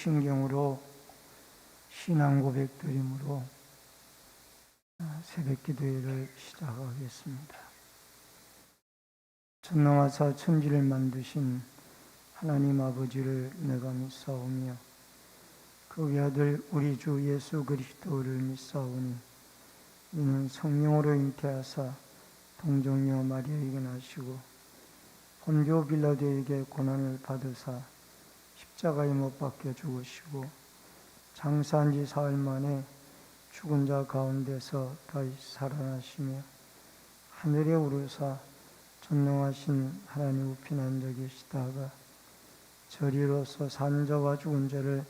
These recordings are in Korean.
신경으로 신앙 고백드림으로 새벽 기도회를 시작하겠습니다. 전능하사 천지를 만드신 하나님 아버지를 내가 믿사오며 그 외아들 우리 주 예수 그리스도를 믿사오니 이는 성령으로 잉태하사 동정녀 마리아에게 나시고 본교 빌라도에게 고난을 받으사 십자가에 못 박혀 죽으시고 장사한 지 사흘 만에 죽은 자 가운데서 다시 살아나시며 하늘에 오르사 전능하신 하나님 우편에 앉아 계시다가 저리로서 산 자와 죽은 자를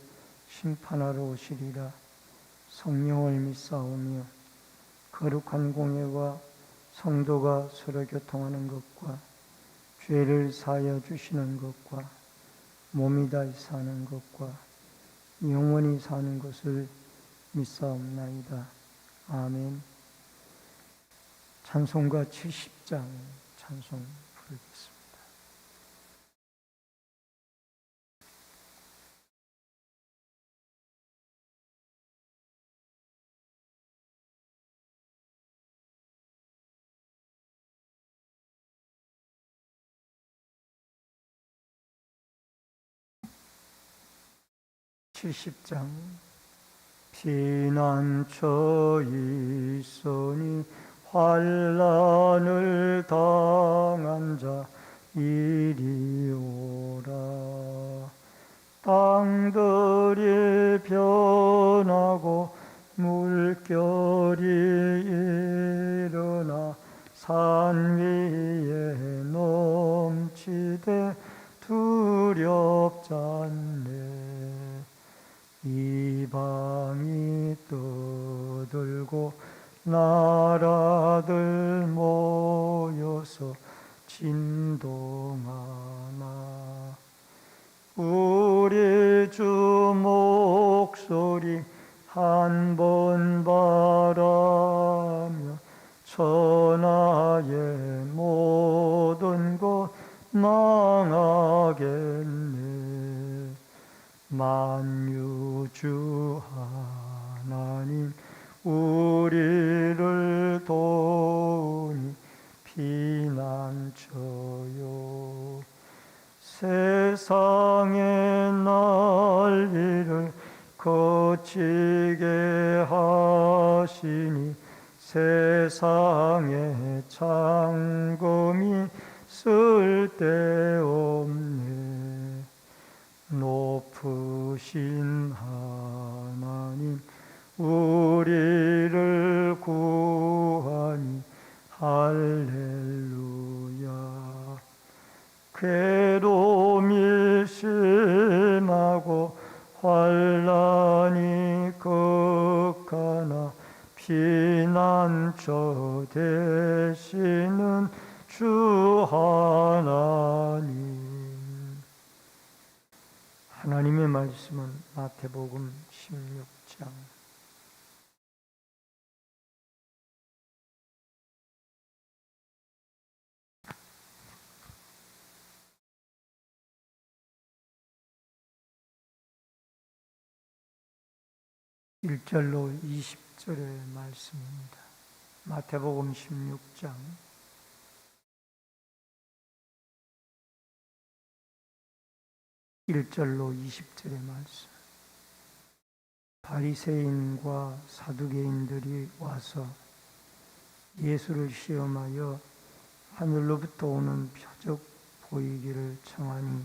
심판하러 오시리라. 성령을 믿사오며 거룩한 공예와 성도가 서로 교통하는 것과 죄를 사하여 주시는 것과 몸이 다시 사는 것과 영원히 사는 것을 믿사옵나이다. 아멘. 찬송가 70장 찬송 부르겠습니다. 피난처 있으니 환난을 당한 자 이리 오라. 땅들이 변하고 물결이 일어나 산 위에 넘치되 두렵지 않네. 이방이 떠들고 나라들 모여서 진동하나 우리 주 목소리 한 번 바라며 천하의 모든 것 망하겠네. 만유주 하나님 우리를 도우니 피난처요. 세상의 난리를 거치게 하시니 세상의 창검이 쓸데없네. 높으신 하나님 우리를 구하니 할렐루야. 괴로움이 심하고 환난이 극하나 피난처 되시는 주 하나님. 하나님의 말씀은 마태복음 16장 1절로 20절의 말씀입니다. 마태복음 16장 1절로 20절의 말씀. 바리새인과 사두개인들이 와서 예수를 시험하여 하늘로부터 오는 표적 보이기를 청하니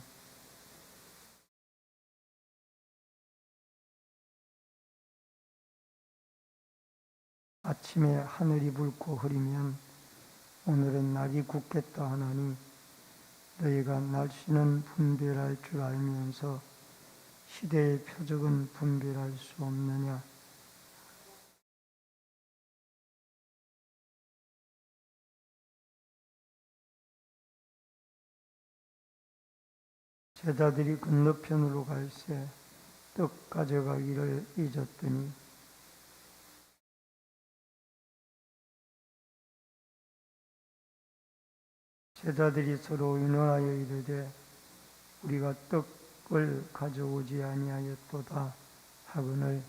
아침에 하늘이 붉고 흐리면 오늘은 날이 굳겠다 하나니 너희가 날씨는 분별할 줄 알면서 시대의 표적은 분별할 수 없느냐. 제자들이 건너편으로 갈새 떡 가져가기를 잊었더니 제자들이 서로 의논하여 이르되 우리가 떡 떡을 가져오지 아니하였도다 하거늘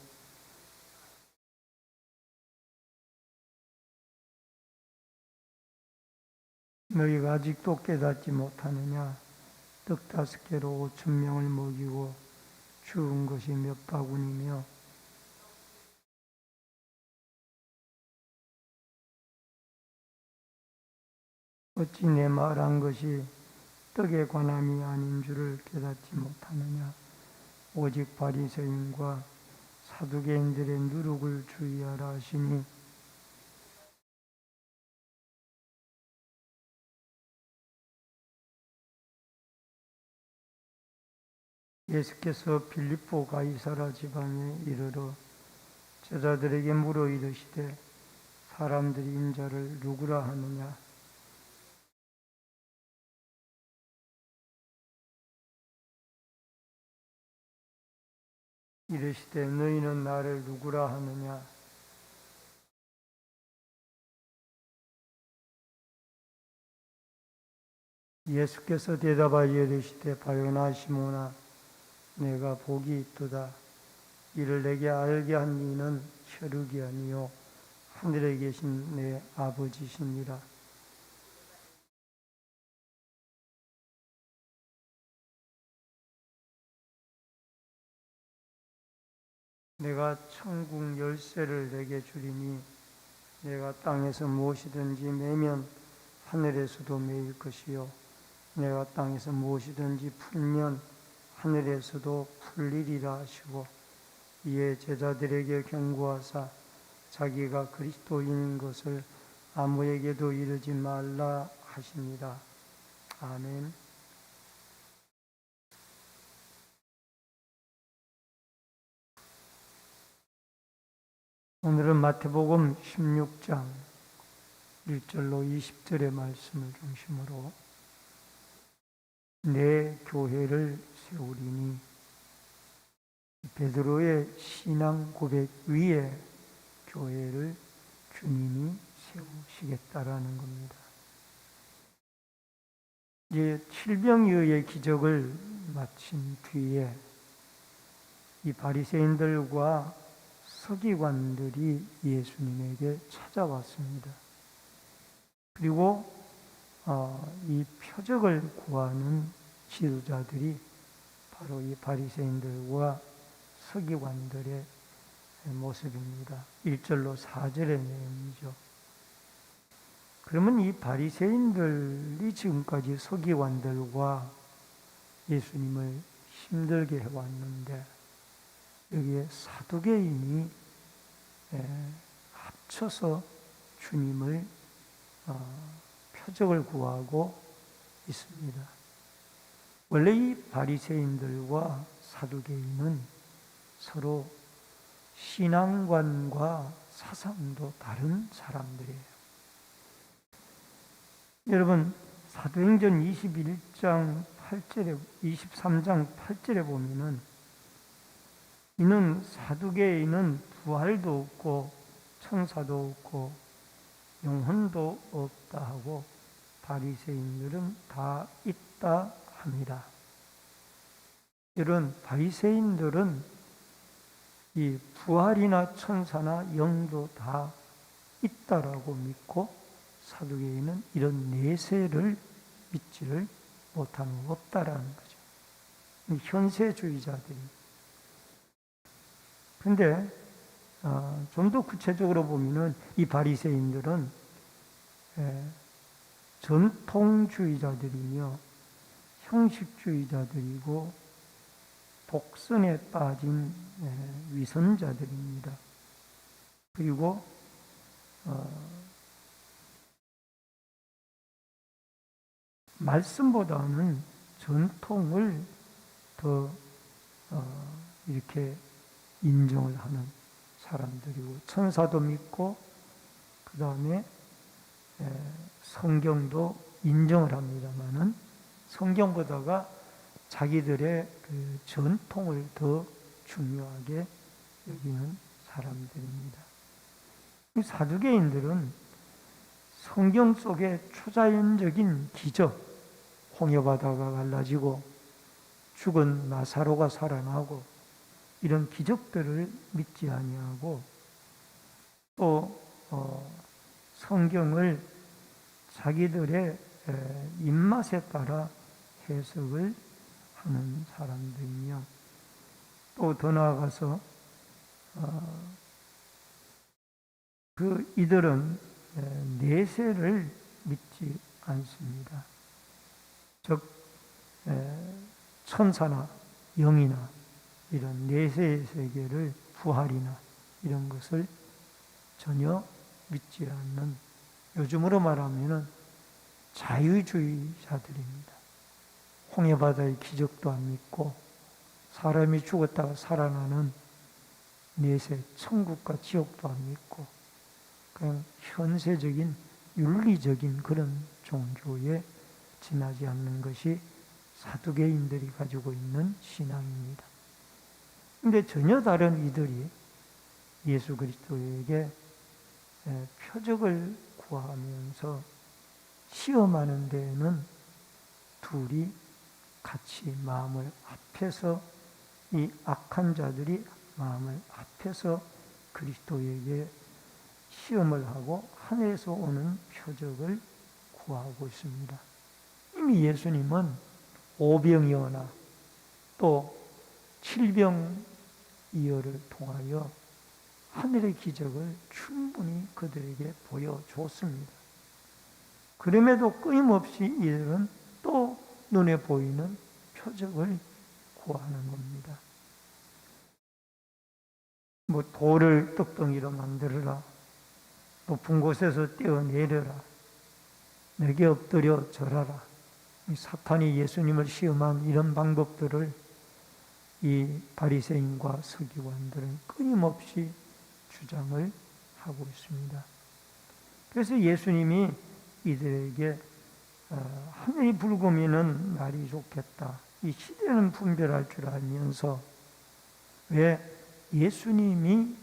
너희가 아직도 깨닫지 못하느냐? 떡 5개로 5,000명을 먹이고 주운 것이 몇 바구니며 어찌 내 말한 것이 떡에 관함이 아닌 줄을 깨닫지 못하느냐? 오직 바리새인과 사두개인들의 누룩을 주의하라 하시니 예수께서 빌립보 가이사라 지방에 이르러 제자들에게 물어 이르시되 사람들이 인자를 누구라 하느냐? 이르시되 너희는 나를 누구라 하느냐? 예수께서 대답하여 이르시되 바요나 시몬아 내가 복이 있도다. 이를 내게 알게 한 이는 혈육이 아니요 하늘에 계신 내 아버지시니라. 내가 천국 열쇠를 내게 주리니 내가 땅에서 무엇이든지 매면 하늘에서도 매일 것이요 내가 땅에서 무엇이든지 풀면 하늘에서도 풀리리라 하시고 이에 제자들에게 경고하사 자기가 그리스도인인 것을 아무에게도 이르지 말라 하시니라. 아멘. 오늘은 마태복음 16장 1절로 20절의 말씀을 중심으로 내 교회를 세우리니 베드로의 신앙 고백 위에 교회를 주님이 세우시겠다라는 겁니다. 이제 칠병이의 기적을 마친 뒤에 이 바리새인들과 서기관들이 예수님에게 찾아왔습니다. 그리고 이 표적을 구하는 지도자들이 바로 이 바리새인들과 서기관들의 모습입니다. 1절로 4절의 내용이죠. 그러면 이 바리새인들이 지금까지 서기관들과 예수님을 힘들게 해왔는데 여기에 사두개인이 합쳐서 주님을 표적을 구하고 있습니다. 원래 이 바리새인들과 사두개인은 서로 신앙관과 사상도 다른 사람들이에요. 여러분 사도행전 23장 8절에 보면은 이는 사두개인은 부활도 없고 천사도 없고 영혼도 없다 하고 바리새인들은 다 있다 합니다. 이런 바리새인들은 이 부활이나 천사나 영도 다 있다라고 믿고 사두개인은 이런 내세를 믿지를 못하는 없다라는 거죠. 현세주의자들이. 그런데 좀 더 구체적으로 보면은 이 바리새인들은 전통주의자들이며 형식주의자들이고 독선에 빠진 위선자들입니다. 그리고 말씀보다는 전통을 더 이렇게 인정을 하는 사람들이고 천사도 믿고 그 다음에 성경도 인정을 합니다만은 성경보다가 자기들의 그 전통을 더 중요하게 여기는 사람들입니다. 이 사두개인들은 성경 속의 초자연적인 기적, 홍해바다가 갈라지고 죽은 나사로가 살아나고 이런 기적들을 믿지 아니하고 또 성경을 자기들의 입맛에 따라 해석을 하는 사람들이며 또 더 나아가서 이들은 내세를 믿지 않습니다. 즉 천사나 영이나 이런 내세의 세계를 부활이나 이런 것을 전혀 믿지 않는, 요즘으로 말하면 자유주의자들입니다. 홍해바다의 기적도 안 믿고 사람이 죽었다가 살아나는 내세, 천국과 지옥도 안 믿고 그냥 현세적인 윤리적인 그런 종교에 지나지 않는 것이 사두개인들이 가지고 있는 신앙입니다. 그런데 전혀 다른 이들이 예수 그리스도에게 표적을 구하면서 시험하는 데에는 둘이 같이 마음을 합해서, 이 악한 자들이 마음을 합해서 그리스도에게 시험을 하고 하늘에서 오는 표적을 구하고 있습니다. 이미 예수님은 오병이어나 또 칠병이어를 통하여 하늘의 기적을 충분히 그들에게 보여줬습니다. 그럼에도 끊임없이 이들은 또 눈에 보이는 표적을 구하는 겁니다. 돌을 떡덩이로 만들어라, 높은 곳에서 떼어내려라, 내게 엎드려 절하라. 사탄이 예수님을 시험한 이런 방법들을 이 바리새인과 서기관들은 끊임없이 주장을 하고 있습니다. 그래서 예수님이 이들에게 하늘이 붉으면 날이 좋겠다, 이 시대는 분별할 줄 알면서 왜 예수님이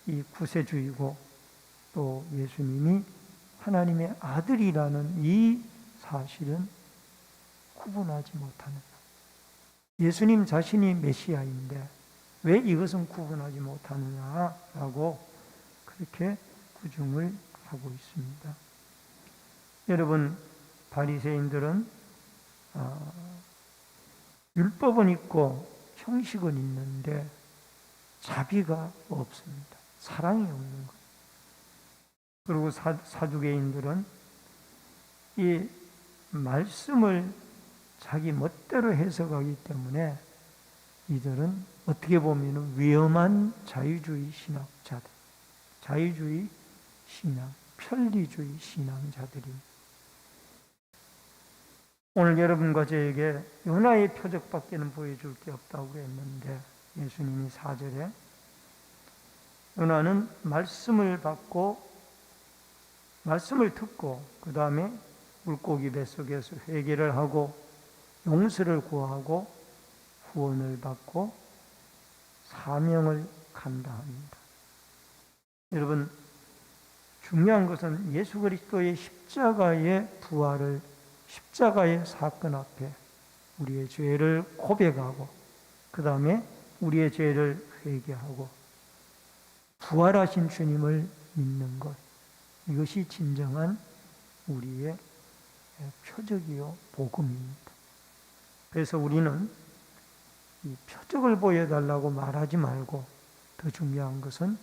이 구세주이고 또 예수님이 하나님의 아들이라는 이 사실은 구분하지 못하느냐. 예수님 자신이 메시아인데 왜 이것은 구분하지 못하느냐라고 그렇게 구중을 하고 있습니다. 여러분, 바리새인들은 율법은 있고 형식은 있는데 자비가 없습니다. 사랑이 없는 것. 그리고 사두개인들은 이 말씀을 자기 멋대로 해석하기 때문에 이들은 어떻게 보면 위험한 자유주의 신학자들, 자유주의 신앙, 편리주의 신앙자들입니다. 오늘 여러분과 저에게 요나의 표적밖에는 보여줄 게 없다고 했는데 예수님이 4절에 요나는 말씀을 받고 말씀을 듣고 그 다음에 물고기 뱃속에서 회개를 하고 용서를 구하고 후원을 받고 사명을 감당합니다. 여러분, 중요한 것은 예수 그리스도의 십자가의 부활을, 십자가의 사건 앞에 우리의 죄를 고백하고 그 다음에 우리의 죄를 회개하고 부활하신 주님을 믿는 것, 이것이 진정한 우리의 표적이요 복음입니다. 그래서 우리는 이 표적을 보여달라고 말하지 말고 더 중요한 것은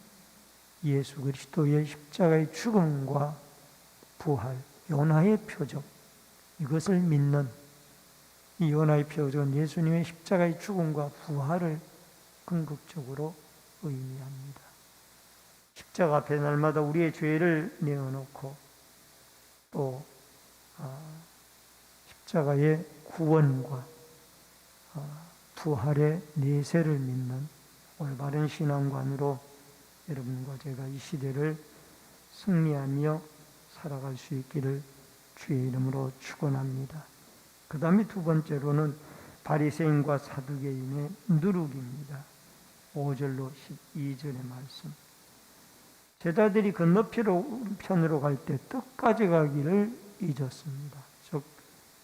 예수 그리스도의 십자가의 죽음과 부활, 요나의 표적, 이것을 믿는 이 요나의 표적은 예수님의 십자가의 죽음과 부활을 궁극적으로 의미합니다. 십자가 앞에 날마다 우리의 죄를 내어놓고 또 십자가의 구원과 부활의 내세를 믿는 올바른 신앙관으로 여러분과 제가 이 시대를 승리하며 살아갈 수 있기를 주의 이름으로 축원합니다. 그 다음에 두 번째로는 바리새인과 사두개인의 누룩입니다. 5절로 12절의 말씀. 제자들이 건너편으로 갈 때 떡 가져가기를 잊었습니다. 즉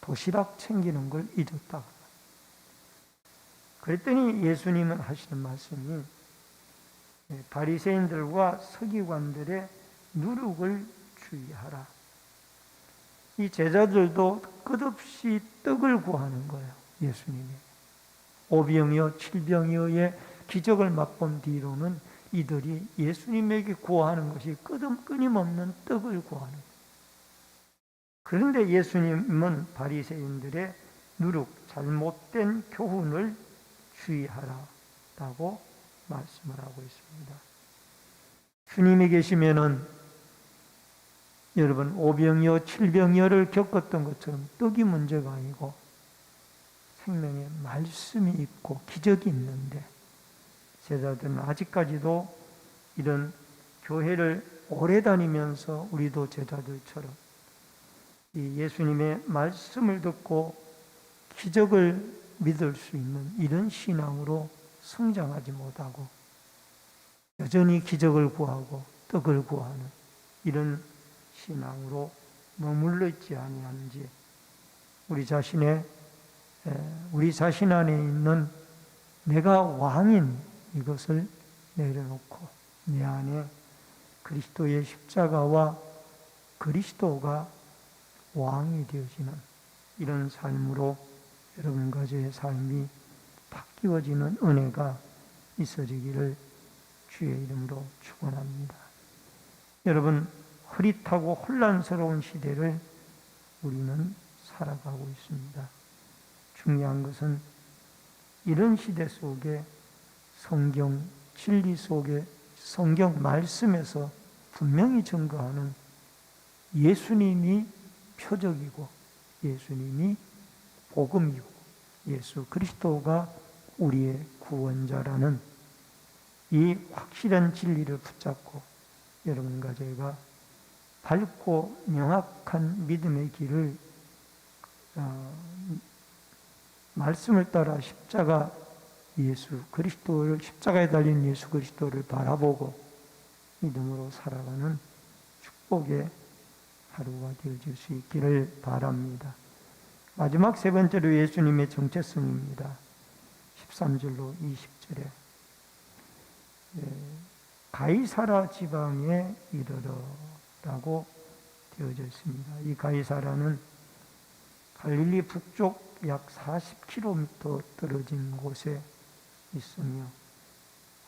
도시락 챙기는 걸 잊었다. 그랬더니 예수님은 하시는 말씀이 바리새인들과 서기관들의 누룩을 주의하라. 이 제자들도 끝없이 떡을 구하는 거예요. 예수님이. 오병이어 칠병이어의 기적을 맛본 뒤로는 이들이 예수님에게 구하는 것이 끊임없는 떡을 구하는 거예요. 그런데 예수님은 바리새인들의 누룩, 잘못된 교훈을 주의하라라고 말씀을 하고 있습니다. 주님이 계시면은 여러분 오병이어 칠병이어를 겪었던 것처럼 떡이 문제가 아니고 생명의 말씀이 있고 기적이 있는데 제자들은 아직까지도 이런 교회를 오래 다니면서 우리도 제자들처럼 이 예수님의 말씀을 듣고 기적을 믿을 수 있는 이런 신앙으로 성장하지 못하고 여전히 기적을 구하고 떡을 구하는 이런 신앙으로 머물러 있지 아니하는지 우리 자신 안에 있는 내가 왕인 이것을 내려놓고 내 안에 그리스도의 십자가와 그리스도가 왕이 되어지는 이런 삶으로 여러분과 저의 삶이 바뀌어지는 은혜가 있어지기를 주의 이름으로 축원합니다. 여러분, 흐릿하고 혼란스러운 시대를 우리는 살아가고 있습니다. 중요한 것은 이런 시대 속에 성경 진리 속에 성경 말씀에서 분명히 증거하는 예수님이 표적이고 예수님이 복음이고 예수 그리스도가 우리의 구원자라는 이 확실한 진리를 붙잡고 여러분과 저희가 밝고 명확한 믿음의 길을 말씀을 따라 십자가에 달린 예수 그리스도를 바라보고 믿음으로 살아가는 축복의 하루가 되어질 수 있기를 바랍니다. 마지막 세 번째로 예수님의 정체성입니다. 13절로 20절에 가이사라 지방에 이르러라고 되어져 있습니다. 이 가이사라는 갈릴리 북쪽 약 40km 떨어진 곳에 있으며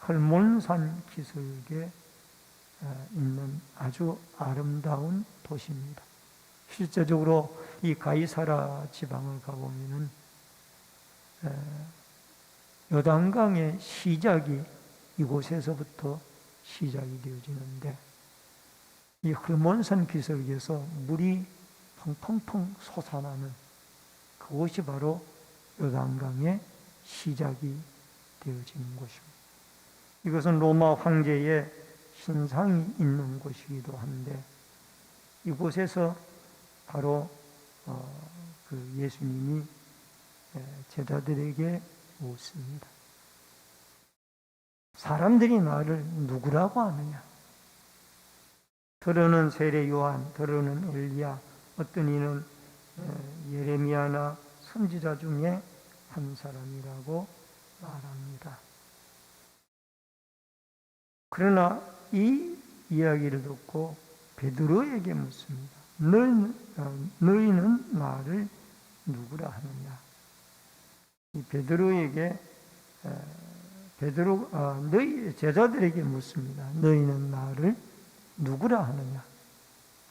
헐몬산 기슭에 있는 아주 아름다운 도시입니다. 실제적으로 이 가이사라 지방을 가보면은 요단강의 시작이 이곳에서부터 시작이 되어지는데 이 헐몬산 기슭에서 물이 펑펑펑 솟아나는 그곳이 바로 요단강의 시작이 되어지는 곳입니다. 이것은 로마 황제의 신상이 있는 곳이기도 한데 이곳에서 바로 그 예수님이 제자들에게 묻습니다. 사람들이 나를 누구라고 하느냐? 더러는 세례 요한, 더러는 엘리야, 어떤 이는 예레미야나 선지자 중에 한 사람이라고 말합니다. 그러나 이 이야기를 듣고 베드로에게 묻습니다. 너희는 나를 누구라 하느냐? 이 베드로에게 너희 제자들에게 묻습니다. 너희는 나를 누구라 하느냐?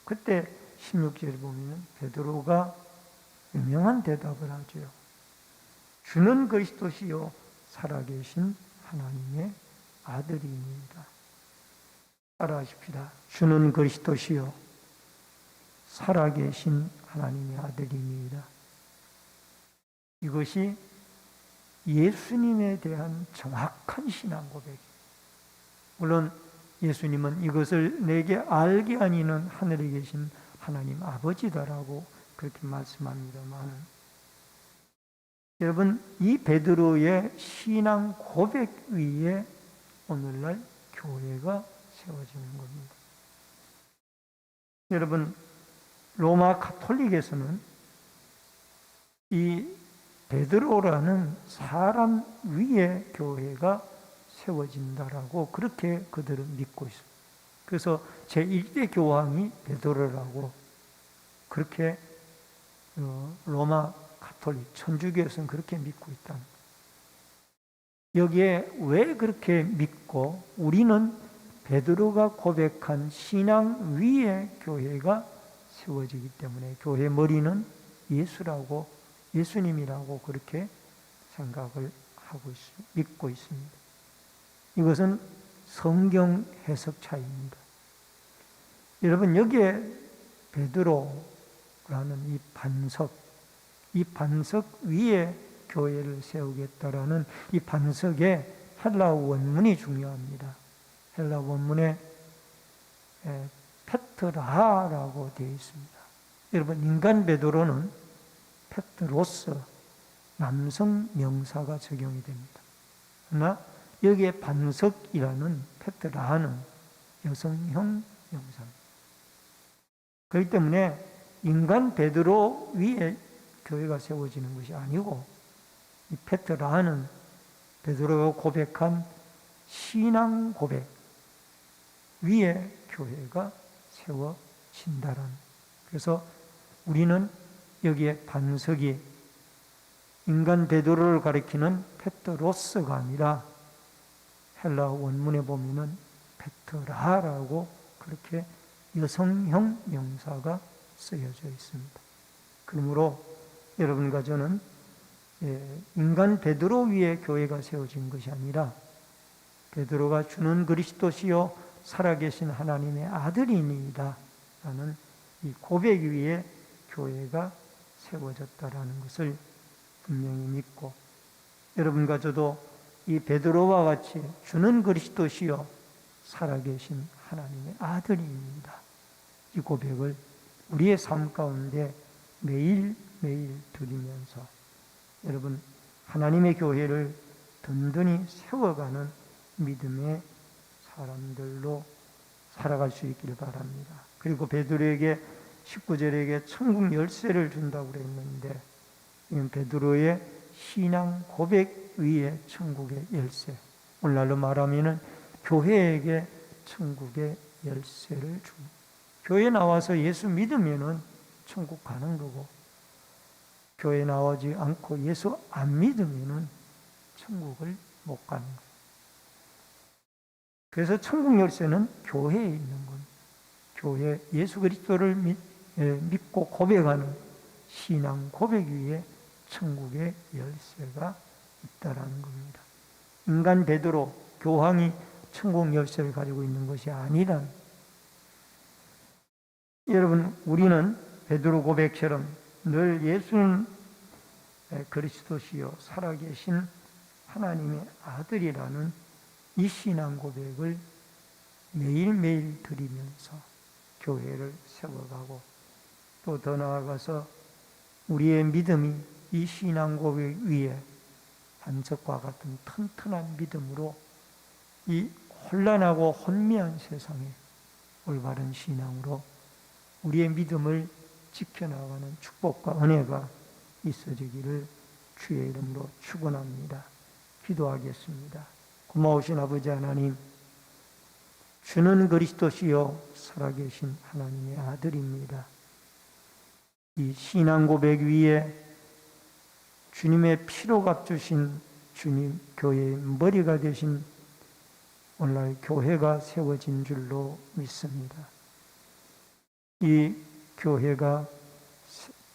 그때 16절에 보면 베드로가 유명한 대답을 하죠. 주는 그리스도시요 살아계신 하나님의 아들이니이다. 따라하십시다. 주는 그리스도시요 살아계신 하나님의 아들이니이다. 이것이 예수님에 대한 정확한 신앙 고백이에요. 물론 예수님은 이것을 내게 알게 하니는 하늘에 계신 하나님 아버지다라고 그렇게 말씀합니다만 여러분 이 베드로의 신앙 고백 위에 오늘날 교회가 세워지는 겁니다. 여러분 로마 가톨릭에서는 이 베드로라는 사람 위에 교회가 세워진다라고 그렇게 그들은 믿고 있습니다. 그래서 제1대 교황이 베드로라고 그렇게 로마 가톨릭 천주교에서는 그렇게 믿고 있다. 여기에 왜 그렇게 믿고 우리는 베드로가 고백한 신앙 위에 교회가 세워지기 때문에 교회의 머리는 예수님이라고 그렇게 생각을 믿고 있습니다. 이것은 성경 해석 차이입니다. 여러분, 여기에 베드로라는 이 반석 위에 교회를 세우겠다라는 이 반석의 헬라어 원문이 중요합니다. 헬라어 원문에 페트라라고 되어 있습니다. 여러분, 인간 베드로는 페트로스, 남성 명사가 적용이 됩니다. 그러나 여기에 반석이라는 페트라는 여성형 명사입니다. 그렇기 때문에 인간 베드로 위에 교회가 세워지는 것이 아니고 이 페트라는 베드로가 고백한 신앙 고백 위에 교회가 세워진다는. 그래서 우리는 여기에 반석이 인간 베드로를 가리키는 페트로스가 아니라 헬라 원문에 보면은 페트라라고 그렇게 여성형 명사가 쓰여져 있습니다. 그러므로 여러분과 저는 인간 베드로 위에 교회가 세워진 것이 아니라 베드로가 주는 그리스도시요 살아계신 하나님의 아들이니이다 라는 이 고백 위에 교회가 세워졌다라는 것을 분명히 믿고, 여러분과 저도 이 베드로와 같이 주는 그리스도시요 살아계신 하나님의 아들입니다, 이 고백을 우리의 삶 가운데 매일매일 드리면서 여러분, 하나님의 교회를 든든히 세워가는 믿음의 사람들로 살아갈 수 있기를 바랍니다. 그리고 베드로에게 19절에게 천국 열쇠를 준다고 그랬는데, 이건 베드로의 신앙 고백 위에 천국의 열쇠, 오늘날로 말하면 교회에게 천국의 열쇠를 줍니다. 교회 나와서 예수 믿으면 천국 가는 거고, 교회 나오지 않고 예수 안 믿으면 천국을 못 가는 거예요. 그래서 천국 열쇠는 교회에 있는 겁니다. 교회, 예수 그리스도를 믿고 고백하는 신앙 고백 위에 천국의 열쇠가 있다라는 겁니다. 인간 베드로, 교황이 천국 열쇠를 가지고 있는 것이 아니란. 여러분, 우리는 베드로 고백처럼 늘 예수는 그리스도시요 살아계신 하나님의 아들이라는 이 신앙 고백을 매일매일 드리면서 교회를 세워가고, 또 더 나아가서 우리의 믿음이 이 신앙 고백 위에 반석과 같은 튼튼한 믿음으로 이 혼란하고 혼미한 세상에 올바른 신앙으로 우리의 믿음을 지켜나가는 축복과 은혜가 있어지기를 주의 이름으로 축원합니다. 기도하겠습니다. 고마우신 아버지 하나님, 주는 그리스도시요 살아계신 하나님의 아들입니다. 이 신앙 고백 위에 주님의 피로 값주신 주님 교회의 머리가 되신 오늘날 교회가 세워진 줄로 믿습니다. 이 교회가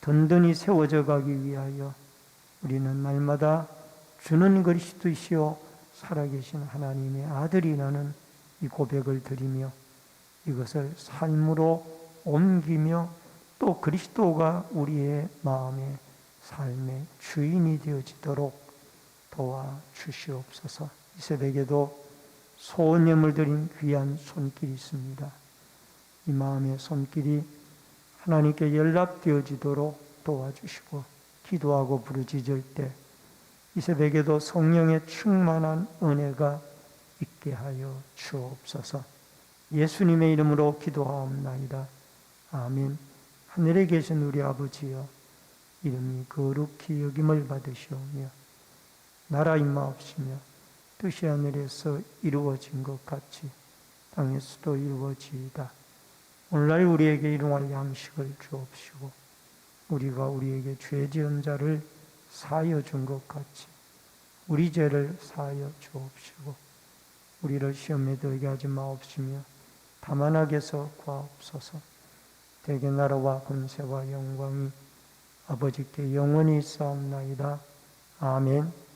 든든히 세워져 가기 위하여 우리는 날마다 주는 그리스도시요 살아계신 하나님의 아들이라는 이 고백을 드리며 이것을 삶으로 옮기며 또 그리스도가 우리의 마음의 삶의 주인이 되어지도록 도와주시옵소서. 이 새벽에도 소원 예물 드린 귀한 손길이 있습니다. 이 마음의 손길이 하나님께 연락되어지도록 도와주시고, 기도하고 부르짖을 때 이 새벽에도 성령의 충만한 은혜가 있게 하여 주옵소서. 예수님의 이름으로 기도하옵나이다. 아멘. 하늘에 계신 우리 아버지여, 이름이 거룩히 여김을 받으시오며 나라 임하옵시며 뜻이 하늘에서 이루어진 것 같이 땅에서도 이루어지이다. 오늘날 우리에게 일용할 양식을 주옵시고 우리가 우리에게 죄 지은 자를 사하여 준 것 같이 우리 죄를 사하여 주옵시고 우리를 시험에 들게 하지 마옵시며 다만 악에서 구하옵소서. 대개 나라와 권세와 영광이 아버지께 영원히 있사옵나이다. 아멘.